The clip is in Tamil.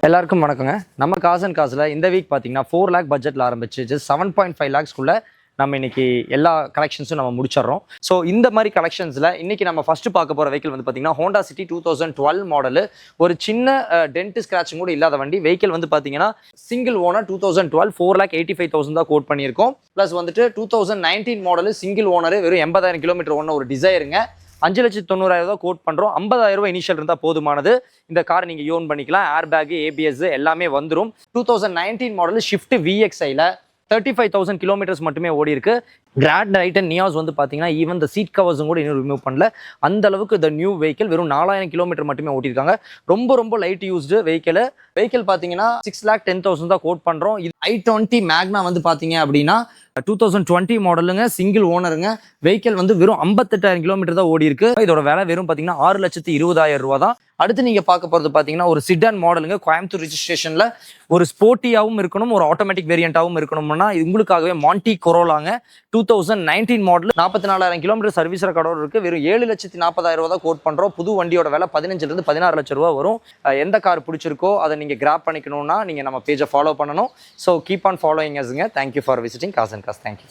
எல்லாருக்கும் வணக்கங்க. நம்ம காஸ் அண்ட் காசில் இந்த வீக் பார்த்தீங்கன்னா 4 லேக் பட்ஜெட்டில் ஆரம்பிச்சு ஜஸ்ட் 7.5 லேக்ஸ்க்குள்ள நம்ம இன்னைக்கு எல்லா கலெக்ஷன்ஸும் நம்ம முடிச்சிடறோம். ஸோ இந்த மாதிரி கலெக்ஷன்ஸில் இன்னைக்கு நம்ம ஃபர்ஸ்ட் பார்க்க போகிற வெஹிக்கிள் வந்து பார்த்தீங்கன்னா ஹோண்டா சிட்டி 2012 மாடலு. ஒரு சின்ன டென்ட் ஸ்க்ராட்சிங் கூட இல்லாத வண்டி. வெஹிக்கிள் வந்து பார்த்தீங்கன்னா சிங்கிள் ஓனர் 2012 4,85,000 தான் கோட் பண்ணியிருக்கோம். ப்ளஸ் வந்துட்டு 2019 மாடலு சிங்கிள் ஓனர் வெறும் 80,000 கிலோமீட்டர் ஓன ஒரு டிசைருங்க. 5,90,000 தான் கோட் பண்ணுறோம். 50,000 இனிஷியல் இருந்தால் போதுமானது. இந்த கார் நீங்கள் யோன் பண்ணிக்கலாம். ஏர் பேக், ஏபிஎஸ் எல்லாமே வந்துடும். 2019 மாடல் ஷிஃப்ட் விஎக்ஸ்ஐல 35,000 கிலோமீட்டர்ஸ் மட்டுமே ஓடி இருக்கு. கிராண்ட் ரைட்டன் நியாஸ் வந்து பார்த்தீங்கன்னா ஈவன் இந்த சீட் கவர்ஸும் கூட இன்னும் ரிமூவ் பண்ணல. அந்த அளவுக்கு இந்த நியூ வெஹிக்கிள் வெறும் 4,000 கிலோமீட்டர் மட்டுமே ஓட்டியிருக்காங்க. ரொம்ப லைட் யூஸ்டு வெஹிக்கிள் பார்த்தீங்கன்னா 6,10,000 தான் கோட் பண்ணுறோம். இது i20 மேக்னா வந்து பார்த்தீங்க அப்படின்னா 2020 மாடலுங்க, சிங்கிள் ஓனருங்க. வெஹிக்கிள் வந்து வெறும் 58,000 கிலோமீட்டர் தான் ஓடி இருக்கு. இதோட விலை வெறும் பார்த்தீங்கன்னா 6,20,000 ரூபா தான். அடுத்து நீங்க பார்க்க போறது பார்த்தீங்கன்னா ஒரு சிடான் மாடலுங்க. கோயம்புத்தூர் ரிஜிஸ்ட்ரேஷன்ல ஒரு ஸ்போர்ட்டியாகவும் இருக்கணும், ஒரு ஆட்டோமேட்டிக் வேரியண்டாகவும் இருக்கணும்னா உங்களுக்காகவே மாண்டி கொரோலாங்க 2019 மாடல் 44,000 கிலோமீட்டர் சர்வீஸ் ரெக்கார்டோட இருக்கு. வெறும் 7,40,000 ரூபா தான் கோட் பண்றோம். புது வண்டியோட விலை 15,000 16 லட்சம் ரூபா வரும். எந்த கார் பிடிச்சிருக்கோ அதை நீங்க கிராப் பண்ணிக்கணும்னா நீங்க நம்ம பேஜை ஃபாலோ பண்ணணும். ஸோ கீப் ஆன் ஃபாலோயிங் அஸ்ங்க. Thank you for visiting guys and guys. Thank you.